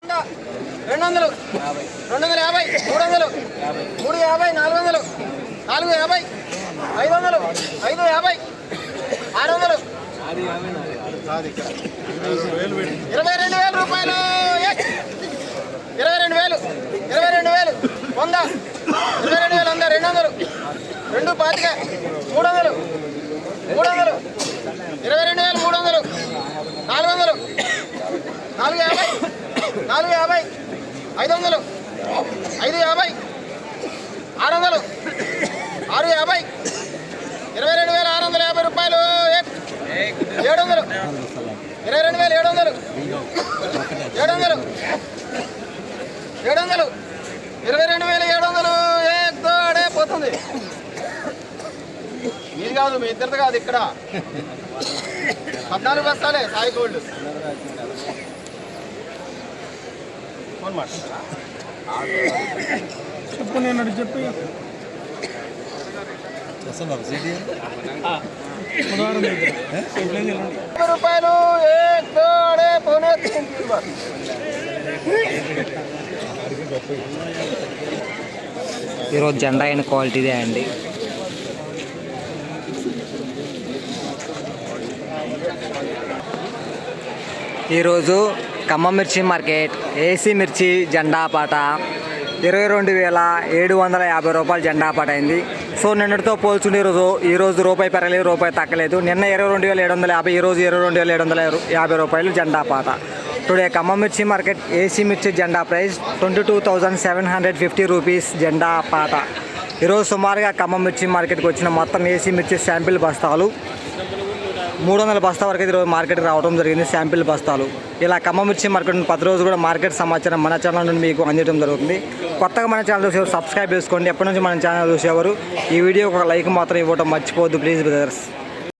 200, 250, 300, 350, 400, 450, 500, 550, 600, 22,000 రూపాయలు. 22,000, 22,000, 100, 22,000, 200, 225, 300, 300, 22,300, 400, 450, 450, 500, 550, 600, 650, 22,650 రూపాయలు. 700, 22,700, 700, 700, 22,700. ఏడే పోతుంది. మీది కాదు, మీ ఇద్దరిది కాదు. ఇక్కడ 14 బస్తాలే సాయి గోల్డ్. ఫోన్ మాట్లాడతారా? చెప్పు, నేను అడిగి చెప్పి రూపాయలు. ఏడే పోనే. ఈరోజు జెండా అయిన క్వాలిటీదే అండి. ఈరోజు ఖమ్మం మిర్చి మార్కెట్ ఏసీ మిర్చి జెండా పాట 22,750 రూపాయలు జెండా పాట అయింది. సో నిన్నటితో పోల్చుంటే ఈరోజు రూపాయి పెరగలేదు, రూపాయి తగ్గలేదు. నిన్న 22,750, ఈరోజు 22,750 రూపాయలు జెండా పాట. టుడే ఖమ్మం మిర్చి మార్కెట్ ఏసీ మిర్చి జెండా ప్రైస్ 22,750 రూపీస్ జెండా పాట. ఈరోజు సుమారుగా ఖమ్మం మిర్చి మార్కెట్కి వచ్చిన మొత్తం ఏసీ మిర్చి శాంపిల్ బస్తాలు 300 బస్తా వరకు ఈరోజు మార్కెట్కి రావడం జరిగింది. శాంపిల్ బస్తాలు ఇలా ఖమ్మం మిర్చి మార్కెట్ 10 రోజులు కూడా మార్కెట్ సమాచారం మన ఛానల్ నుండి మీకు అందించడం జరుగుతుంది. కొత్తగా మన ఛానల్ చూసేవారు సబ్స్క్రైబ్ చేసుకోండి. ఎప్పటి నుంచి మన ఛానల్ చూసేవారు ఈ వీడియోకి ఒక లైక్ మాత్రం ఇవ్వడం మర్చిపోవద్దు ప్లీజ్ బ్రదర్స్.